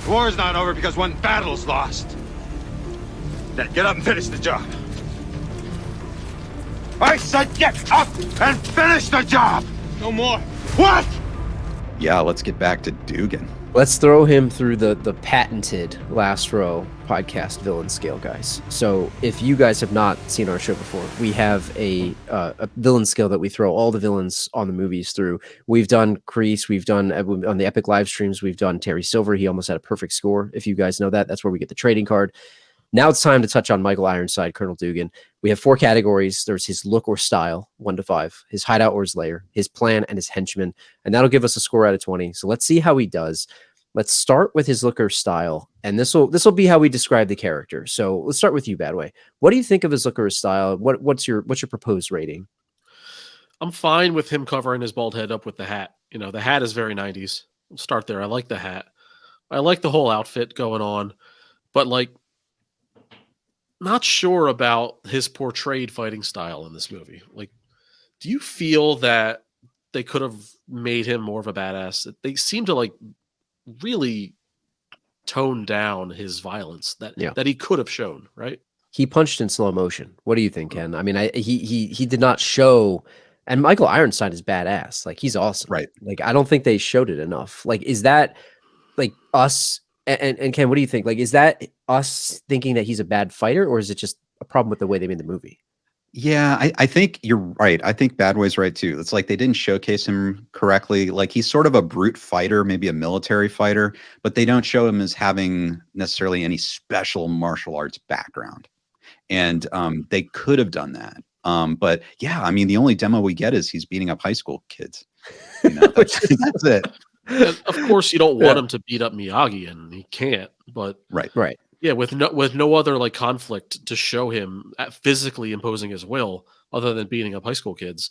The war's not over because one battle's lost. Now get up and finish the job. I said get up and finish the job! No more. What? Yeah, let's get back to Dugan. Let's throw him through the patented Last Row podcast villain scale, guys. So if you guys have not seen our show before, we have a villain scale that we throw all the villains on the movies through. We've done Kreese, we've done on the Epic live streams, we've done Terry Silver. He almost had a perfect score. If you guys know that, that's where we get the trading card. Now it's time to touch on Michael Ironside, Colonel Dugan. We have 4 categories. There's his look or style, 1 to 5, his hideout or his lair, his plan, and his henchman. And that'll give us a score out of 20. So let's see how he does. Let's start with his look or style. And this will be how we describe the character. So let's start with you, Badway. What do you think of his look or his style? What's your proposed rating? I'm fine with him covering his bald head up with the hat. You know, the hat is very 90s. We'll start there. I like the hat. I like the whole outfit going on. But like, not sure about his portrayed fighting style in this movie. Like, do you feel that they could have made him more of a badass? They seem to like really tone down his violence that he could have shown, right? He punched in slow motion. What do you think, Ken? I mean, he did not show, and Michael Ironside is badass. Like, he's awesome. Right. Like, I don't think they showed it enough. Like, is that like us? And Ken, what do you think? Like, is that us thinking that he's a bad fighter, or is it just a problem with the way they made the movie? Yeah, I think you're right. I think Badway's right too. It's like they didn't showcase him correctly. Like, he's sort of a brute fighter, maybe a military fighter, but they don't show him as having necessarily any special martial arts background. And they could have done that. But yeah, I mean, the only demo we get is he's beating up high school kids. You know, that's it. And of course, you don't want him to beat up Miyagi, and he can't. But right. Yeah, with no other like conflict to show him physically imposing his will, other than beating up high school kids,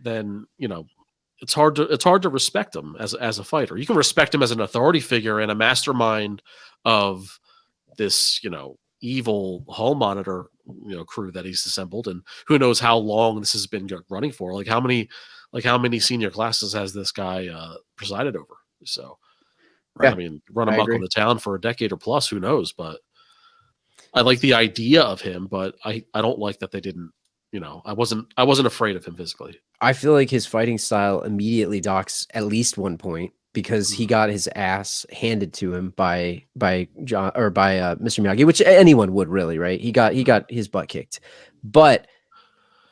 then you know it's hard to respect him as a fighter. You can respect him as an authority figure and a mastermind of this evil hall monitor crew that he's assembled, and who knows how long this has been running for. Like how many senior classes has this guy presided over? So. Right. I mean, run amok on the town for a decade or plus, who knows? But I like the idea of him, but I don't like that they didn't, I wasn't afraid of him physically. I feel like his fighting style immediately docks at least 1 point because he got his ass handed to him by John or by Mr. Miyagi, which anyone would really, right? He got his butt kicked, but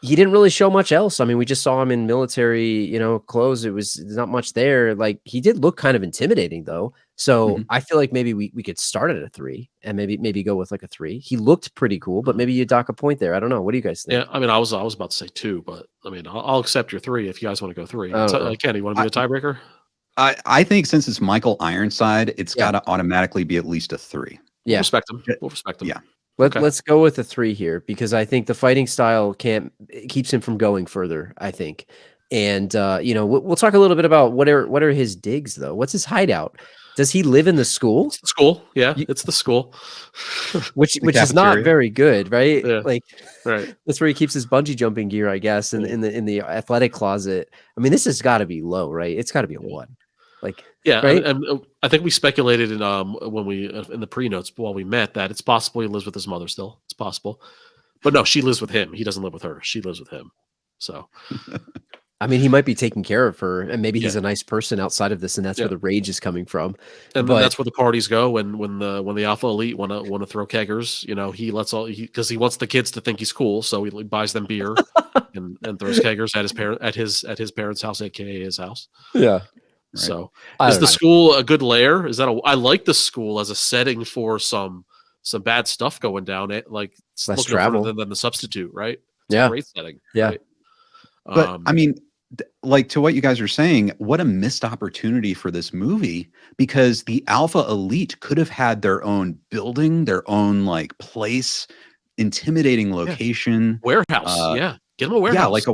he didn't really show much else. I mean, we just saw him in military, clothes. There's not much there. Like, he did look kind of intimidating though. So I feel like maybe we could start at a 3 and maybe go with like a 3. He looked pretty cool, but maybe you dock a point there. I don't know. What do you guys think? Yeah, I mean, I was about to say 2, but I mean, I'll accept your 3 if you guys want to go 3. Kenny, you want to be a tiebreaker? I think since it's Michael Ironside, it's got to automatically be at least a 3. Yeah, we'll respect him. Yeah. Let's go with a 3 here because I think the fighting style keeps him from going further, I think. And we'll talk a little bit about what are his digs though. What's his hideout? Does he live in the school? It's the school. Yeah, it's the school. which is not very good, right? Yeah. Like, right. That's where he keeps his bungee jumping gear, I guess, in the athletic closet. I mean, this has got to be low, right? It's got to be a 1. Like, yeah, right? and I think we speculated in when we in the pre-notes while we met that it's possible he lives with his mother still. It's possible, but no, she lives with him. He doesn't live with her. She lives with him. So, I mean, he might be taking care of her, and maybe he's a nice person outside of this, and that's where the rage is coming from. And that's where the parties go when the Alpha Elite want to throw keggers. He lets because he wants the kids to think he's cool, so he buys them beer and throws keggers at his parents' house, aka his house. Yeah. Right. So is the school a good lair? I like the school as a setting for some bad stuff going down. Like less travel than the substitute, right? It's a great setting. Yeah. Right? But I mean, like to what you guys are saying, what a missed opportunity for this movie, because the Alpha Elite could have had their own building, their own like place, intimidating location. Warehouse. Get them a warehouse. Yeah, like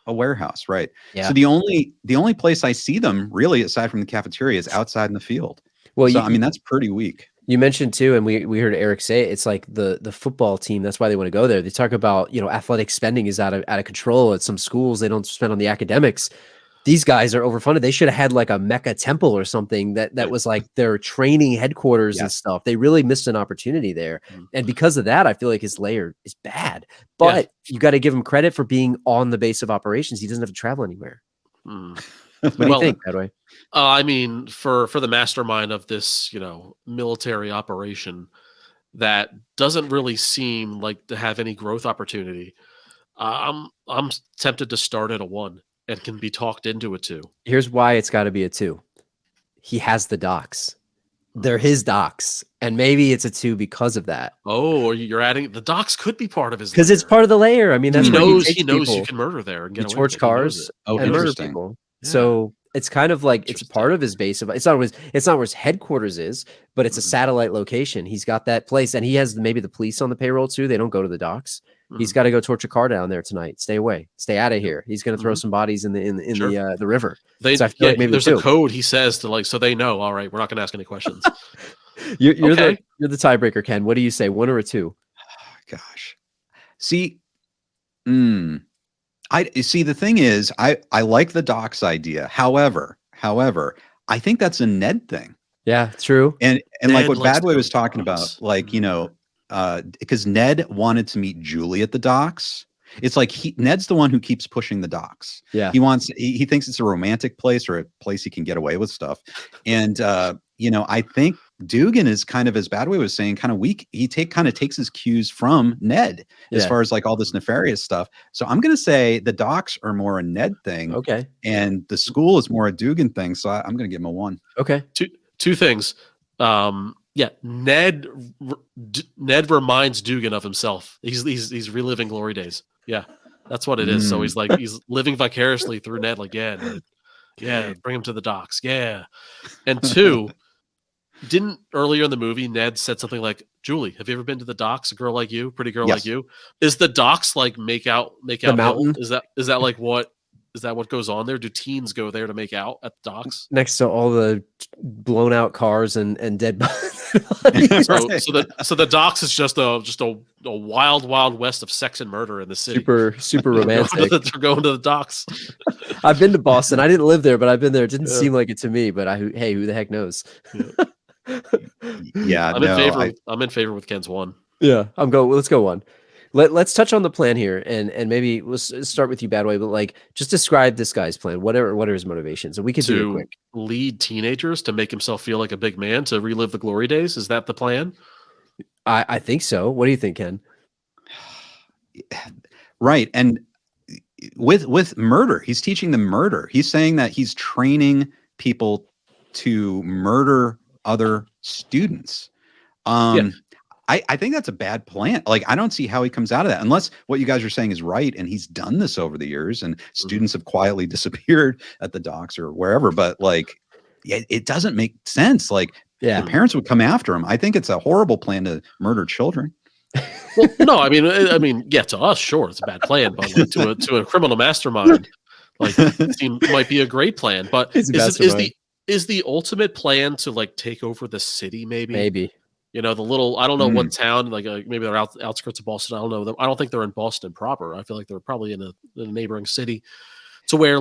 a warehouse, right? Yeah. So the only place I see them really, aside from the cafeteria, is outside in the field. Well, I mean, that's pretty weak. You mentioned too, and we heard Eric say it's like the football team. That's why they want to go there. They talk about athletic spending is out of control at some schools. They don't spend on the academics. These guys are overfunded. They should have had like a mecha temple or something that was like their training headquarters and stuff. They really missed an opportunity there. And because of that, I feel like his layer is bad. But you got to give him credit for being on the base of operations. He doesn't have to travel anywhere. What do you think, Badway? I mean, for the mastermind of this, military operation that doesn't really seem like to have any growth opportunity, I'm tempted to start at a 1 and can be talked into a 2. Here's why it's got to be a 2. He has the docs. They're his docs, and maybe it's a 2 because of that. Oh, you're adding the docs could be part of his because it's part of the layer. I mean, that's he where knows he you can murder there and get away torch cars and murder people. Yeah. So it's kind of like it's part of his base of it's not where his headquarters is, but it's a satellite location. He's got that place, and he has maybe the police on the payroll too. They don't go to the docks. He's got to go torch a car down there tonight. Stay away. Stay out of here. He's going to throw some bodies in the river. So I feel like maybe there's a code he says to so they know. All right, we're not going to ask any questions. You're the tiebreaker, Ken. What do you say? 1 or a 2? Gosh, see, the thing is, I like the docs idea. However, I think that's a Ned thing. Yeah, true. And like what Badway was talking about, because Ned wanted to meet Julie at the docks. It's like Ned's the one who keeps pushing the docks. Yeah. He thinks it's a romantic place or a place he can get away with stuff. And, I think Dugan is kind of, as Badway was saying, kind of weak. He kind of takes his cues from Ned as far as like all this nefarious stuff. So I'm going to say the docks are more a Ned thing. Okay. And the school is more a Dugan thing. So I'm going to give him a 1. Okay. Two things. Ned reminds Dugan of himself. He's reliving glory days. Yeah, that's what it is. So he's living vicariously through Ned. Like, bring him to the docks. Yeah. And 2, didn't earlier in the movie Ned said something like, "Julie, have you ever been to the docks? A girl like you, pretty girl like you." Is the docks like make out the mountain? Is that like what? Is that what goes on there? Do teens go there to make out at the docks? Next to all the blown out cars and dead bodies. So the docks is just a wild west of sex and murder in the city. Super romantic. They're going to the docks. I've been to Boston. I didn't live there, but I've been there. It didn't seem like it to me. But hey, who the heck knows? Yeah, I'm in favor with Ken's 1. Yeah, let's go 1. Let's touch on the plan here, and maybe let's start with you, Badway. But just describe this guy's plan. What are his motivations? And we can do it quick. Lead teenagers to make himself feel like a big man to relive the glory days. Is that the plan? I think so. What do you think, Ken? Right, and with murder, he's teaching them murder. He's saying that he's training people to murder other students. I think that's a bad plan. Like, I don't see how he comes out of that unless what you guys are saying is right. And he's done this over the years and students have quietly disappeared at the docks or wherever. But it doesn't make sense. The parents would come after him. I think it's a horrible plan to murder children. Well, no, I mean, to us, sure, it's a bad plan, but to a criminal mastermind, it might be a great plan. But is the ultimate plan to take over the city? Maybe. The little, I don't know what town, maybe they're outskirts of Boston. I don't know. I don't think they're in Boston proper. I feel like they're probably in a neighboring city. To where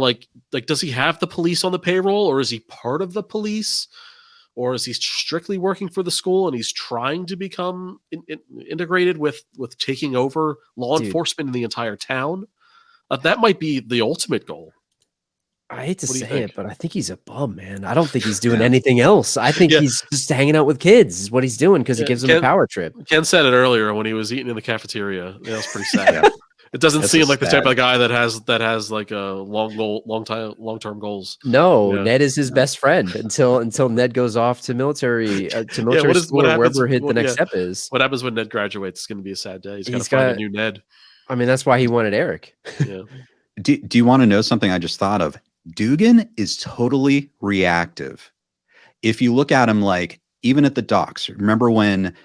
does he have the police on the payroll, or is he part of the police, or is he strictly working for the school and he's trying to become integrated with taking over law enforcement in the entire town? That might be the ultimate goal. I hate to say it, but I think he's a bum, man. I don't think he's doing anything else. I think he's just hanging out with kids is what he's doing because it gives him a power trip. Ken said it earlier when he was eating in the cafeteria. That was pretty sad. It doesn't seem like the type of guy that has a long-term goals. No, Ned is his best friend until Ned goes off to military school or wherever the next step is. What happens when Ned graduates? It's going to be a sad day. He's got to find a new Ned. I mean, that's why he wanted Eric. Yeah. Do you want to know something I just thought of? Dugan is totally reactive. If you look at him, even at the docks, remember when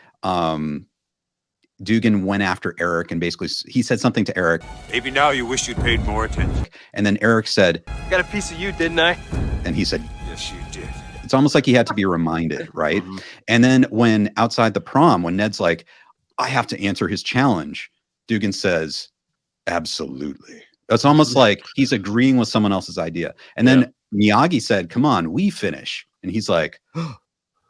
Dugan went after Eric and basically he said something to Eric. Maybe now you wish you'd paid more attention. And then Eric said, "I got a piece of you, didn't I?" And he said, "Yes, you did." It's almost like he had to be reminded, right? And then when outside the prom, when Ned's like, I have to answer his challenge, Dugan says, absolutely. It's almost like he's agreeing with someone else's idea. And then Miyagi said, "Come on, we finish." And he's like, oh,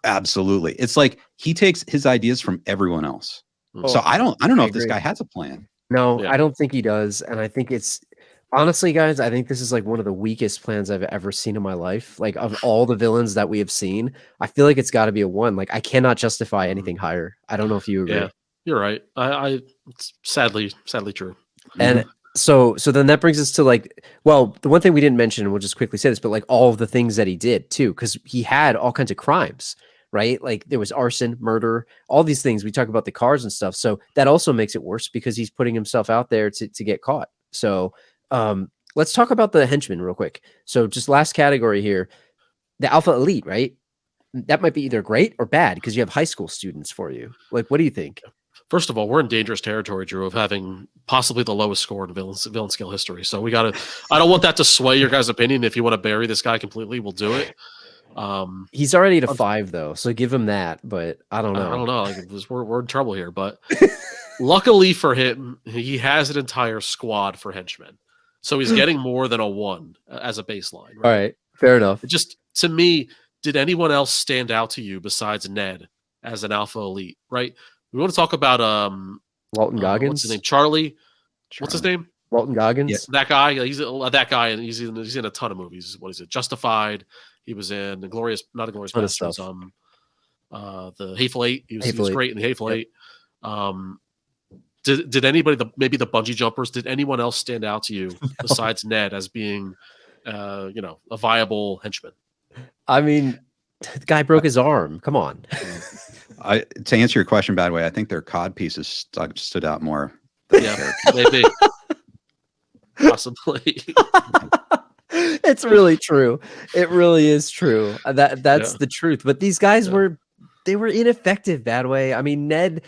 "Absolutely." It's like he takes his ideas from everyone else. So I don't know if this guy has a plan. No, I don't think he does. And I think it's honestly, guys, I think this is like one of the weakest plans I've ever seen in my life. Like of all the villains that we have seen, I feel like it's got to be a 1. Like I cannot justify anything higher. I don't know if you agree. Yeah, you're right. It's sadly true. And so then that brings us to like, well, the one thing we didn't mention, and we'll just quickly say this, but like all of the things that he did too, because he had all kinds of crimes, right? Like there was arson, murder, all these things. We talk about the cars and stuff. So that also makes it worse because he's putting himself out there to get caught. So let's talk about the henchmen real quick. So just last category here, the Alpha Elite, right? That might be either great or bad because you have high school students for you. Like, what do you think? First of all, we're in dangerous territory, Drew, of having possibly the lowest score in villain skill history. So we got to. I don't want that to sway your guys' opinion. If you want to bury this guy completely, we'll do it. He's already at a 5 though, so give him that. But I don't know. I don't know. Like, we're in trouble here. But luckily for him, he has an entire squad for henchmen, so he's getting more than a 1 as a baseline. Right? All right, fair enough. It just to me, did anyone else stand out to you besides Ned as an Alpha Elite? Right. We want to talk about Walton Goggins. What's his name? Charlie. What's his name? Walton Goggins. Yeah. That guy. He's that guy, and he's in a ton of movies. What is it? Justified. He was in the not Glorious Bastards. The Hateful Eight. He was great in the Hateful Eight. Did anybody, maybe the bungee jumpers? Did anyone else stand out to you besides Ned as being, a viable henchman? I mean, the guy broke his arm. Come on. To answer your question, Badway, I think their Cod Pieces stood out more. Yeah, maybe. Possibly. It's really true. It really is true. That's the truth. But these guys were ineffective, Badway. I mean, Ned,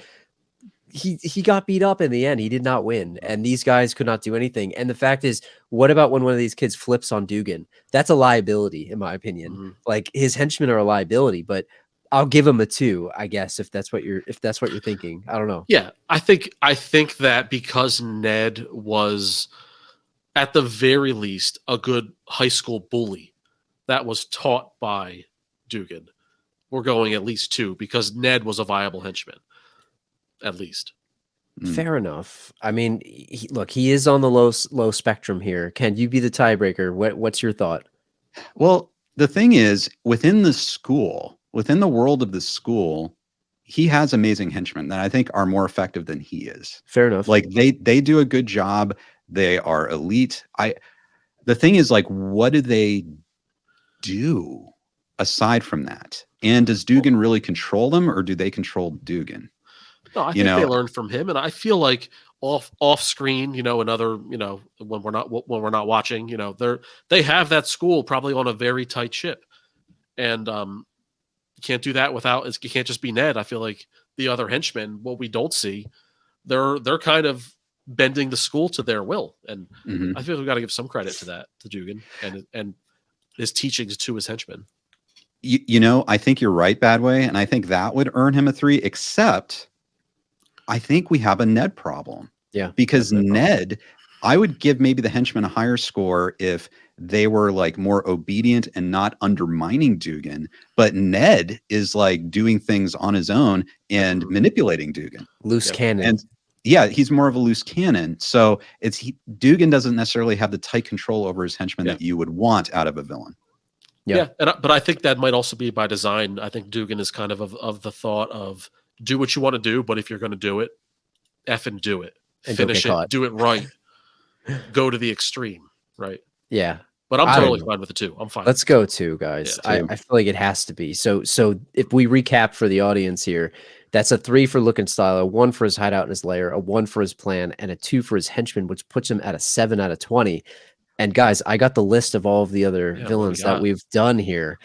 he got beat up in the end. He did not win, and these guys could not do anything. And the fact is, what about when one of these kids flips on Dugan? That's a liability, in my opinion. Mm-hmm. Like his henchmen are a liability, but I'll give him a 2, I guess, if that's what you're thinking. I don't know. Yeah, I think that because Ned was at the very least a good high school bully that was taught by Dugan, we're going at least 2 because Ned was a viable henchman, at least. Fair enough. I mean, he is on the low spectrum here. Can you be the tiebreaker? What's your thought? Well, the thing is, within the world of the school, he has amazing henchmen that I think are more effective than he is. Fair enough. Like they do a good job. They are elite. The thing is, like, what do they do aside from that? And does Dugan really control them, or do they control Dugan? No, I think they learned from him, and I feel like off screen, another, when we're not watching, they have that school probably on a very tight ship, and you can't do that you can't just be Ned. I feel like the other henchmen, what we don't see, they're kind of bending the school to their will, and I feel we got to give some credit to Dugan and his teachings to his henchmen. I think you're right, Badway, and I think that would earn him a 3. Except, I think we have a Ned problem. Yeah, because Ned, I would give maybe the henchmen a higher score if they were like more obedient and not undermining Dugan. But Ned is like doing things on his own and manipulating Dugan. Loose cannon. And yeah, he's more of a loose cannon. So Dugan doesn't necessarily have the tight control over his henchmen that you would want out of a villain. Yeah, but I think that might also be by design. I think Dugan is kind of the thought of do what you want to do, but if you're going to do it, effing do it. And finish it, do it right. Go to the extreme, right? Yeah. But I'm totally fine with the 2. I'm fine. Let's go 2, guys. Yeah, 2. I feel like it has to be. So if we recap for the audience here, that's a 3 for look and style, a 1 for his hideout and his lair, a 1 for his plan, and a 2 for his henchman, which puts him at a 7 out of 20. And guys, I got the list of all of the other villains that we've done here.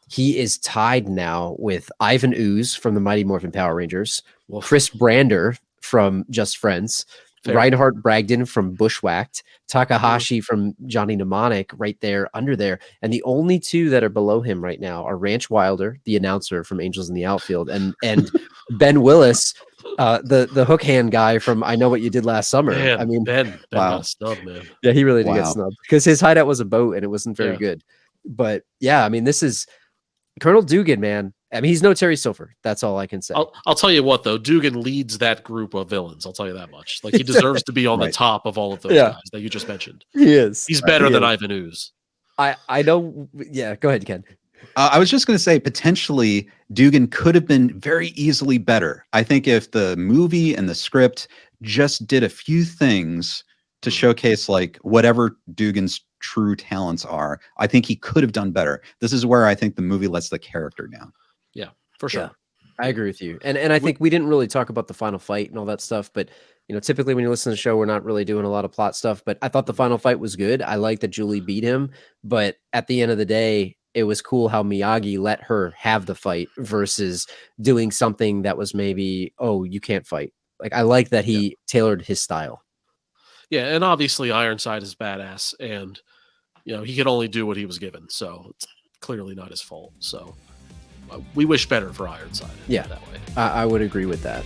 He is tied now with Ivan Ooze from the Mighty Morphin Power Rangers, Chris Brander from Just Friends, Reinhard Bragdon from Bushwhacked, Takahashi from Johnny Mnemonic right there under there. And the only 2 that are below him right now are Ranch Wilder, the announcer from Angels in the Outfield, and Ben Willis The hook hand guy from I Know What You Did Last Summer. Man, I mean, Ben Wow. got snubbed, man. yeah, he really did get Wow. snubbed because his hideout was a boat and it wasn't very Yeah. good. But yeah, I mean, this is Colonel Dugan, man. I mean, he's no Terry Silver. That's all I can say. I'll tell you what, though. Dugan leads that group of villains. I'll tell you that much. Like, he deserves to be on the Right. top of all of those Yeah. guys that you just mentioned. He is. He's better He than is. Ivan Ooze. I know. Yeah, go ahead, Ken. I was just going to say, potentially, Dugan could have been very easily better. I think if the movie and the script just did a few things to showcase like whatever Dugan's true talents are, I think he could have done better. This is where I think the movie lets the character down. Yeah, for sure. Yeah, I agree with you. And I think we didn't really talk about the final fight and all that stuff, but typically when you listen to the show, we're not really doing a lot of plot stuff, but I thought the final fight was good. I like that Julie beat him, but at the end of the day, it was cool how Miyagi let her have the fight versus doing something that was maybe, oh, you can't fight. Like, I like that he tailored his style. Yeah, and obviously Ironside is badass, and he could only do what he was given, so it's clearly not his fault. So we wish better for Ironside. Yeah, that way. I would agree with that.